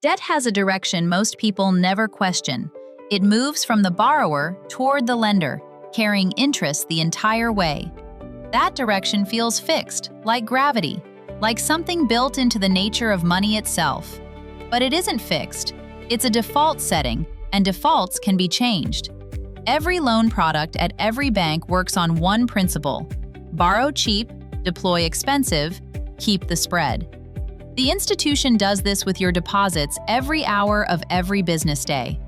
Debt has a direction most people never question. It moves from the borrower toward the lender, carrying interest the entire way. That direction feels fixed, like gravity, like something built into the nature of money itself. But it isn't fixed. It's a default setting, and defaults can be changed. Every loan product at every bank works on one principle: borrow cheap, deploy expensive, keep the spread. The institution does this with your deposits every hour of every business day.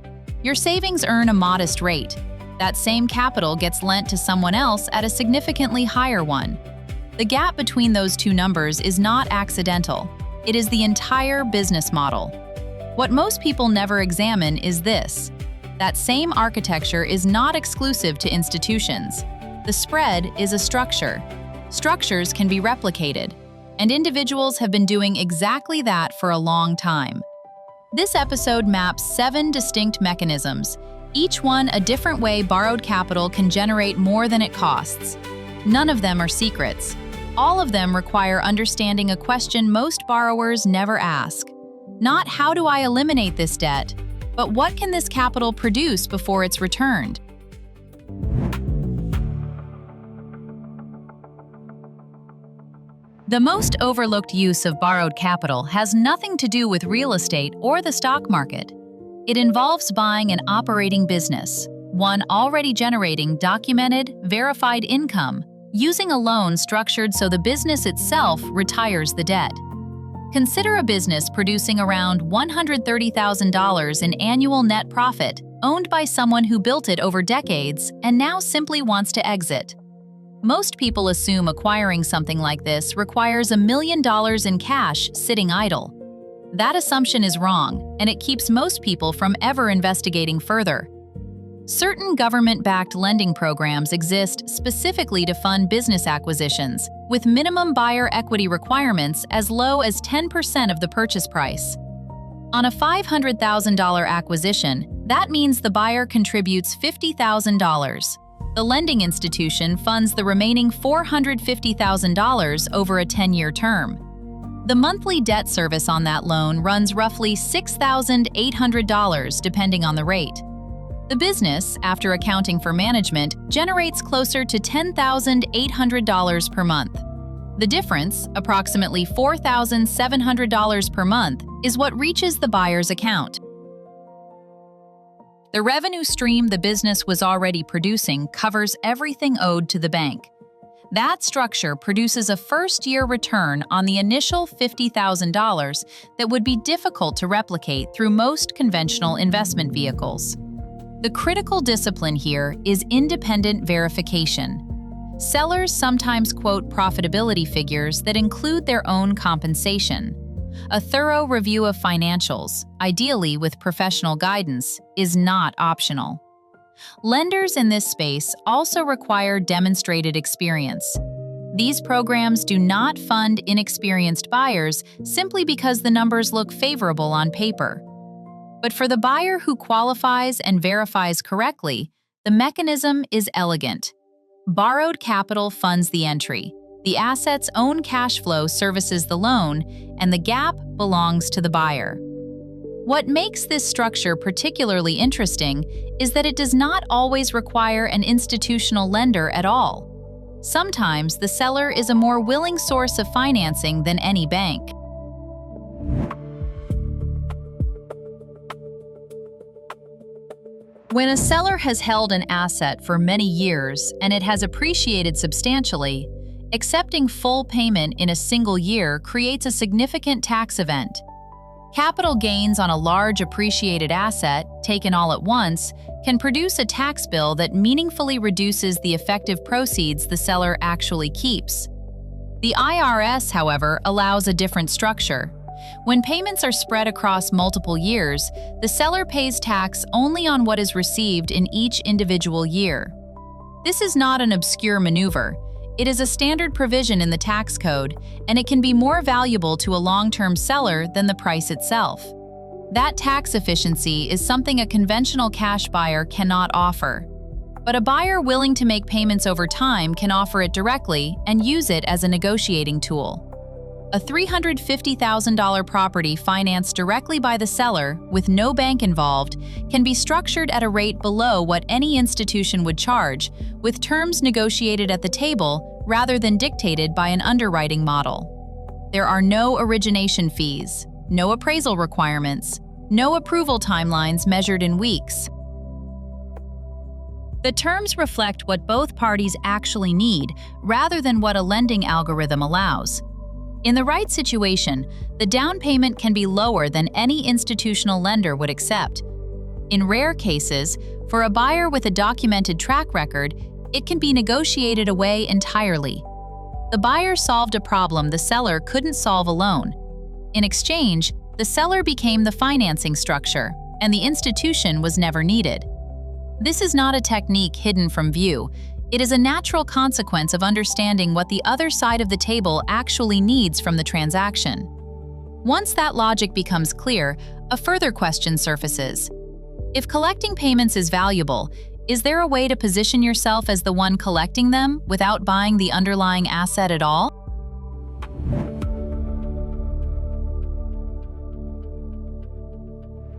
Your savings earn a modest rate. That same capital gets lent to someone else at a significantly higher one. The gap between those two numbers is not accidental. It is the entire business model. What most people never examine is this: that same architecture is not exclusive to institutions. The spread is a structure. Structures can be replicated, and individuals have been doing exactly that for a long time. This episode maps 7 distinct mechanisms, each one a different way borrowed capital can generate more than it costs. None of them are secrets. All of them require understanding a question most borrowers never ask. Not how do I eliminate this debt, but what can this capital produce before it's returned? The most overlooked use of borrowed capital has nothing to do with real estate or the stock market. It involves buying an operating business, one already generating documented, verified income, using a loan structured so the business itself retires the debt. Consider a business producing around $130,000 in annual net profit, owned by someone who built it over decades and now simply wants to exit. Most people assume acquiring something like this requires $1 million in cash sitting idle. That assumption is wrong, and it keeps most people from ever investigating further. Certain government-backed lending programs exist specifically to fund business acquisitions, with minimum buyer equity requirements as low as 10% of the purchase price. On a $500,000 acquisition, that means the buyer contributes $50,000. The lending institution funds the remaining $450,000 over a 10-year term. The monthly debt service on that loan runs roughly $6,800 depending on the rate. The business, after accounting for management, generates closer to $10,800 per month. The difference, approximately $4,700 per month, is what reaches the buyer's account. The revenue stream the business was already producing covers everything owed to the bank. That structure produces a first-year return on the initial $50,000 that would be difficult to replicate through most conventional investment vehicles. The critical discipline here is independent verification. Sellers sometimes quote profitability figures that include their own compensation. A thorough review of financials, ideally with professional guidance, is not optional. Lenders in this space also require demonstrated experience. These programs do not fund inexperienced buyers simply because the numbers look favorable on paper. But for the buyer who qualifies and verifies correctly, the mechanism is elegant. Borrowed capital funds the entry. The asset's own cash flow services the loan, and the gap belongs to the buyer. What makes this structure particularly interesting is that it does not always require an institutional lender at all. Sometimes the seller is a more willing source of financing than any bank. When a seller has held an asset for many years and it has appreciated substantially, accepting full payment in a single year creates a significant tax event. Capital gains on a large appreciated asset, taken all at once, can produce a tax bill that meaningfully reduces the effective proceeds the seller actually keeps. The IRS, however, allows a different structure. When payments are spread across multiple years, the seller pays tax only on what is received in each individual year. This is not an obscure maneuver. It is a standard provision in the tax code, and it can be more valuable to a long-term seller than the price itself. That tax efficiency is something a conventional cash buyer cannot offer. But a buyer willing to make payments over time can offer it directly and use it as a negotiating tool. A $350,000 property financed directly by the seller with no bank involved can be structured at a rate below what any institution would charge, with terms negotiated at the table rather than dictated by an underwriting model. There are no origination fees, no appraisal requirements, no approval timelines measured in weeks. The terms reflect what both parties actually need rather than what a lending algorithm allows. In the right situation, the down payment can be lower than any institutional lender would accept. In rare cases, for a buyer with a documented track record, it can be negotiated away entirely. The buyer solved a problem the seller couldn't solve alone. In exchange, the seller became the financing structure, and the institution was never needed. This is not a technique hidden from view. It is a natural consequence of understanding what the other side of the table actually needs from the transaction. Once that logic becomes clear, a further question surfaces. If collecting payments is valuable, is there a way to position yourself as the one collecting them without buying the underlying asset at all?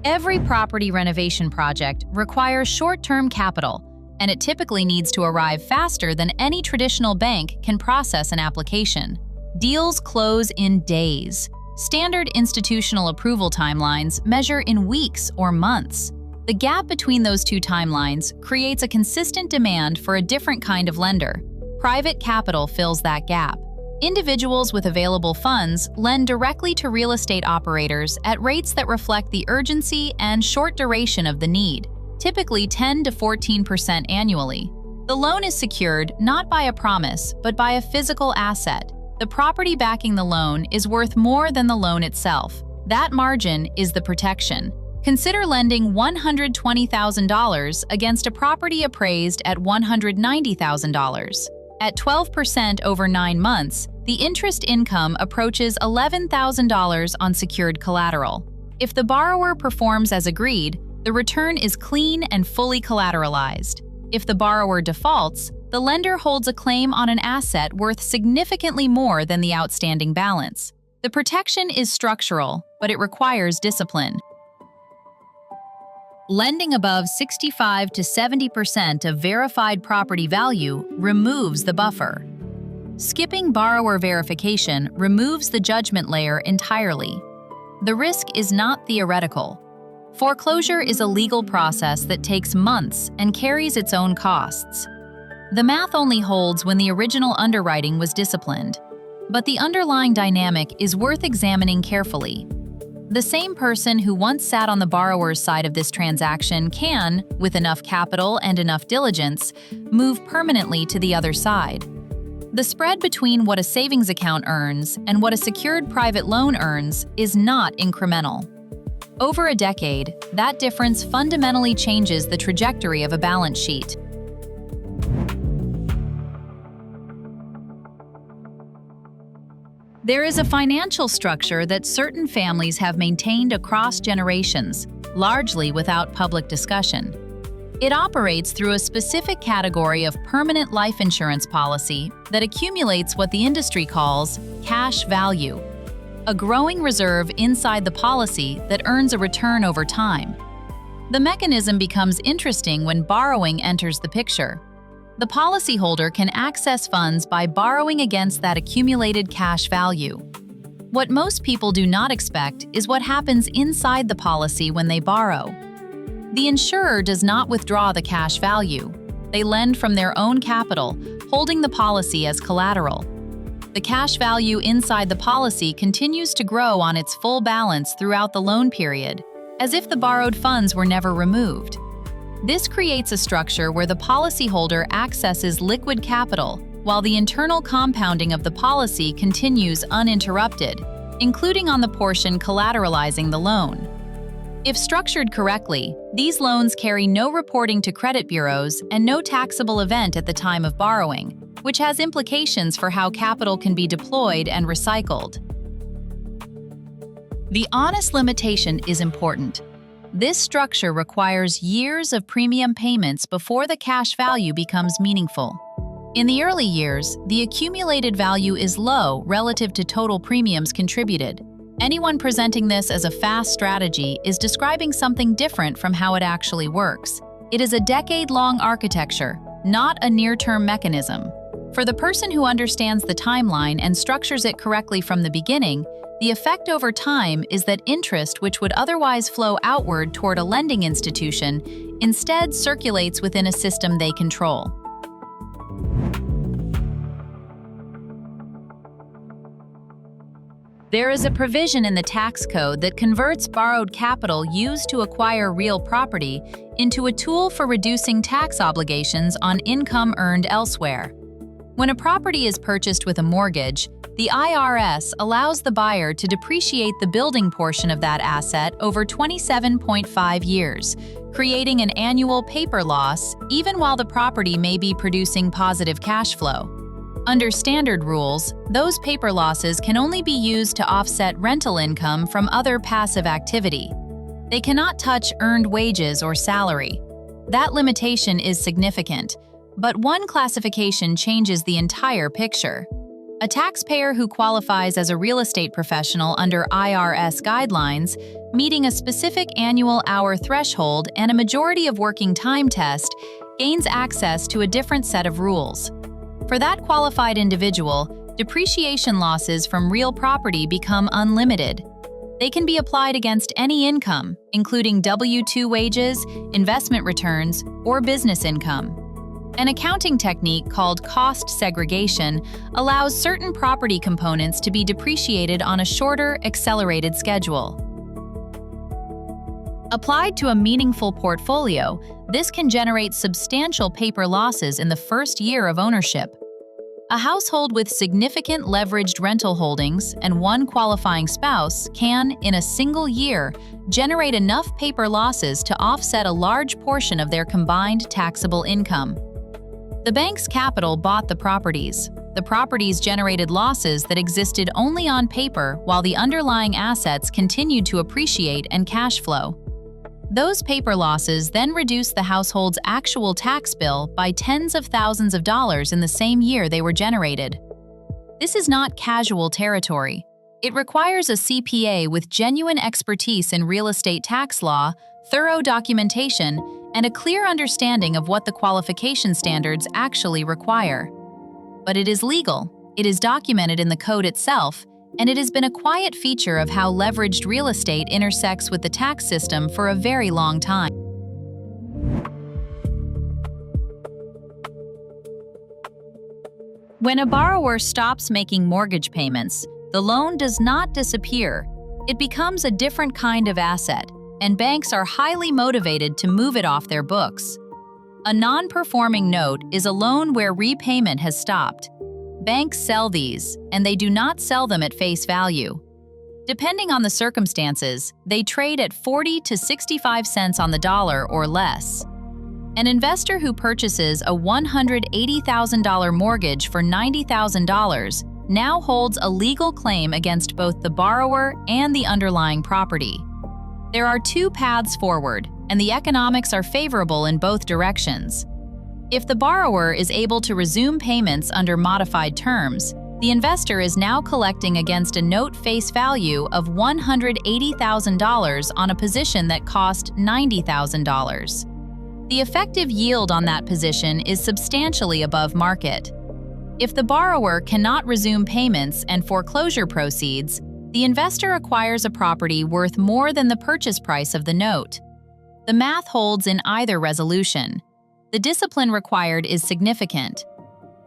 Every property renovation project requires short-term capital, and it typically needs to arrive faster than any traditional bank can process an application. Deals close in days. Standard institutional approval timelines measure in weeks or months. The gap between those two timelines creates a consistent demand for a different kind of lender. Private capital fills that gap. Individuals with available funds lend directly to real estate operators at rates that reflect the urgency and short duration of the need, typically 10 to 14% annually. The loan is secured not by a promise, but by a physical asset. The property backing the loan is worth more than the loan itself. That margin is the protection. Consider lending $120,000 against a property appraised at $190,000. At 12% over 9 months, the interest income approaches $11,000 on secured collateral. If the borrower performs as agreed, the return is clean and fully collateralized. If the borrower defaults, the lender holds a claim on an asset worth significantly more than the outstanding balance. The protection is structural, but it requires discipline. Lending above 65 to 70% of verified property value removes the buffer. Skipping borrower verification removes the judgment layer entirely. The risk is not theoretical. Foreclosure is a legal process that takes months and carries its own costs. The math only holds when the original underwriting was disciplined, but the underlying dynamic is worth examining carefully. The same person who once sat on the borrower's side of this transaction can, with enough capital and enough diligence, move permanently to the other side. The spread between what a savings account earns and what a secured private loan earns is not incremental. Over a decade, that difference fundamentally changes the trajectory of a balance sheet. There is a financial structure that certain families have maintained across generations, largely without public discussion. It operates through a specific category of permanent life insurance policy that accumulates what the industry calls cash value, a growing reserve inside the policy that earns a return over time. The mechanism becomes interesting when borrowing enters the picture. The policyholder can access funds by borrowing against that accumulated cash value. What most people do not expect is what happens inside the policy when they borrow. The insurer does not withdraw the cash value. They lend from their own capital, holding the policy as collateral. The cash value inside the policy continues to grow on its full balance throughout the loan period, as if the borrowed funds were never removed. This creates a structure where the policyholder accesses liquid capital, while the internal compounding of the policy continues uninterrupted, including on the portion collateralizing the loan. If structured correctly, these loans carry no reporting to credit bureaus and no taxable event at the time of borrowing, which has implications for how capital can be deployed and recycled. The honest limitation is important. This structure requires years of premium payments before the cash value becomes meaningful. In the early years, the accumulated value is low relative to total premiums contributed. Anyone presenting this as a fast strategy is describing something different from how it actually works. It is a decade-long architecture, not a near-term mechanism. For the person who understands the timeline and structures it correctly from the beginning, the effect over time is that interest which would otherwise flow outward toward a lending institution instead circulates within a system they control. There is a provision in the tax code that converts borrowed capital used to acquire real property into a tool for reducing tax obligations on income earned elsewhere. When a property is purchased with a mortgage, the IRS allows the buyer to depreciate the building portion of that asset over 27.5 years, creating an annual paper loss even while the property may be producing positive cash flow. Under standard rules, those paper losses can only be used to offset rental income from other passive activity. They cannot touch earned wages or salary. That limitation is significant, but one classification changes the entire picture. A taxpayer who qualifies as a real estate professional under IRS guidelines, meeting a specific annual hour threshold and a majority of working time test, gains access to a different set of rules. For that qualified individual, depreciation losses from real property become unlimited. They can be applied against any income, including W-2 wages, investment returns, or business income. An accounting technique called cost segregation allows certain property components to be depreciated on a shorter, accelerated schedule. Applied to a meaningful portfolio, this can generate substantial paper losses in the first year of ownership. A household with significant leveraged rental holdings and one qualifying spouse can, in a single year, generate enough paper losses to offset a large portion of their combined taxable income. The bank's capital bought the properties. The properties generated losses that existed only on paper while the underlying assets continued to appreciate and cash flow. Those paper losses then reduced the household's actual tax bill by tens of thousands of dollars in the same year they were generated. This is not casual territory. It requires a CPA with genuine expertise in real estate tax law, thorough documentation, and a clear understanding of what the qualification standards actually require. But it is legal, it is documented in the code itself, and it has been a quiet feature of how leveraged real estate intersects with the tax system for a very long time. When a borrower stops making mortgage payments, the loan does not disappear. It becomes a different kind of asset, and banks are highly motivated to move it off their books. A non-performing note is a loan where repayment has stopped. Banks sell these, and they do not sell them at face value. Depending on the circumstances, they trade at 40 to 65 cents on the dollar or less. An investor who purchases a $180,000 mortgage for $90,000 now holds a legal claim against both the borrower and the underlying property. There are two paths forward, and the economics are favorable in both directions. If the borrower is able to resume payments under modified terms, the investor is now collecting against a note face value of $180,000 on a position that cost $90,000. The effective yield on that position is substantially above market. If the borrower cannot resume payments and foreclosure proceeds, the investor acquires a property worth more than the purchase price of the note. The math holds in either resolution. The discipline required is significant.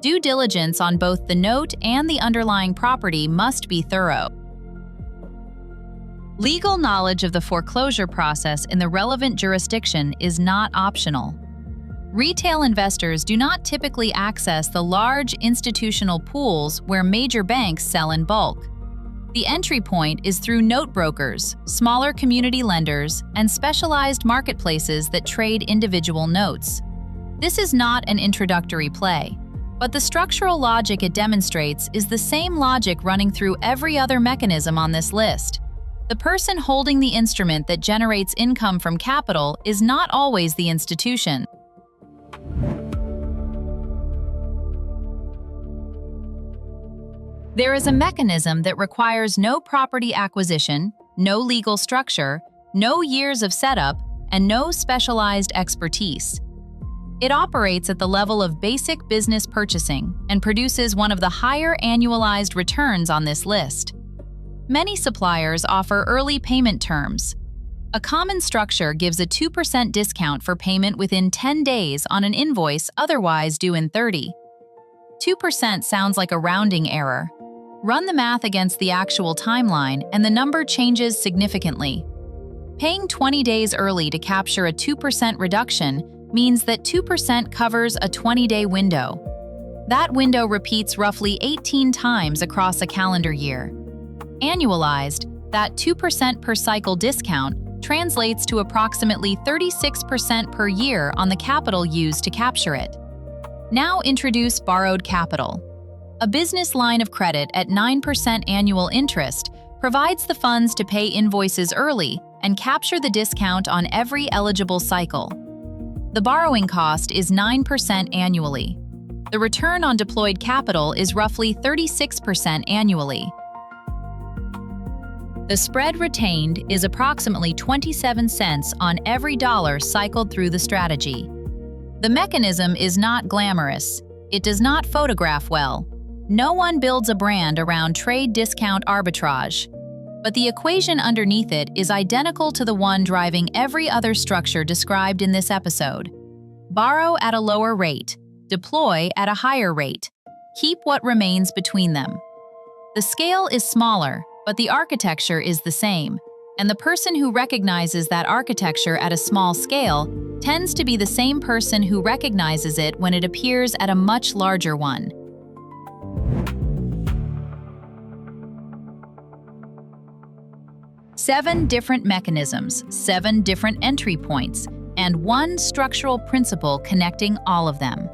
Due diligence on both the note and the underlying property must be thorough. Legal knowledge of the foreclosure process in the relevant jurisdiction is not optional. Retail investors do not typically access the large institutional pools where major banks sell in bulk. The entry point is through note brokers, smaller community lenders, and specialized marketplaces that trade individual notes. This is not an introductory play, but the structural logic it demonstrates is the same logic running through every other mechanism on this list. The person holding the instrument that generates income from capital is not always the institution. There is a mechanism that requires no property acquisition, no legal structure, no years of setup, and no specialized expertise. It operates at the level of basic business purchasing and produces one of the higher annualized returns on this list. Many suppliers offer early payment terms. A common structure gives a 2% discount for payment within 10 days on an invoice otherwise due in 30. 2% sounds like a rounding error. Run the math against the actual timeline, and the number changes significantly. Paying 20 days early to capture a 2% reduction means that 2% covers a 20-day window. That window repeats roughly 18 times across a calendar year. Annualized, that 2% per cycle discount translates to approximately 36% per year on the capital used to capture it. Now introduce borrowed capital. A business line of credit at 9% annual interest provides the funds to pay invoices early and capture the discount on every eligible cycle. The borrowing cost is 9% annually. The return on deployed capital is roughly 36% annually. The spread retained is approximately 27 cents on every dollar cycled through the strategy. The mechanism is not glamorous. It does not photograph well. No one builds a brand around trade discount arbitrage. But the equation underneath it is identical to the one driving every other structure described in this episode. Borrow at a lower rate, deploy at a higher rate. Keep what remains between them. The scale is smaller, but the architecture is the same, and the person who recognizes that architecture at a small scale tends to be the same person who recognizes it when it appears at a much larger one. Seven different mechanisms, 7 different entry points, and one structural principle connecting all of them.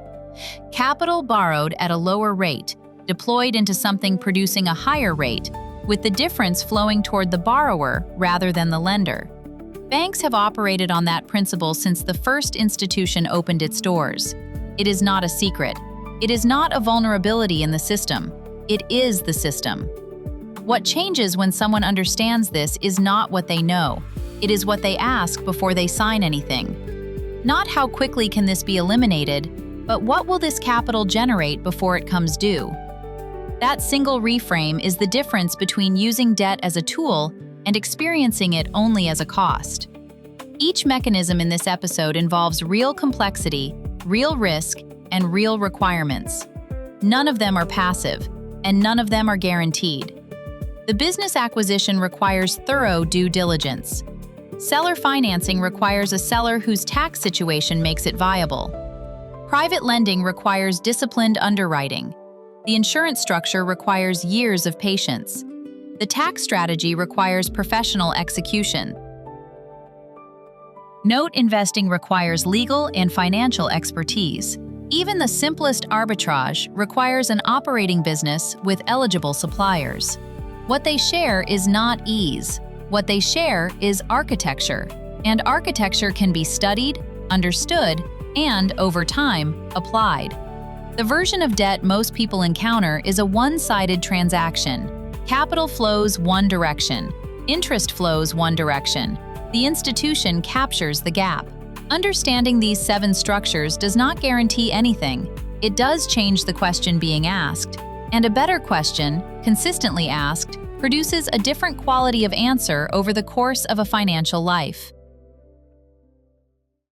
Capital borrowed at a lower rate, deployed into something producing a higher rate, with the difference flowing toward the borrower rather than the lender. Banks have operated on that principle since the first institution opened its doors. It is not a secret. It is not a vulnerability in the system. It is the system. What changes when someone understands this is not what they know. It is what they ask before they sign anything. Not how quickly can this be eliminated, but what will this capital generate before it comes due? That single reframe is the difference between using debt as a tool and experiencing it only as a cost. Each mechanism in this episode involves real complexity, real risk, and real requirements. None of them are passive, and none of them are guaranteed. The business acquisition requires thorough due diligence. Seller financing requires a seller whose tax situation makes it viable. Private lending requires disciplined underwriting. The insurance structure requires years of patience. The tax strategy requires professional execution. Note investing requires legal and financial expertise. Even the simplest arbitrage requires an operating business with eligible suppliers. What they share is not ease. What they share is architecture. And architecture can be studied, understood, and, over time, applied. The version of debt most people encounter is a one-sided transaction. Capital flows one direction. Interest flows one direction. The institution captures the gap. Understanding these 7 structures does not guarantee anything. It does change the question being asked. And a better question, consistently asked, produces a different quality of answer over the course of a financial life.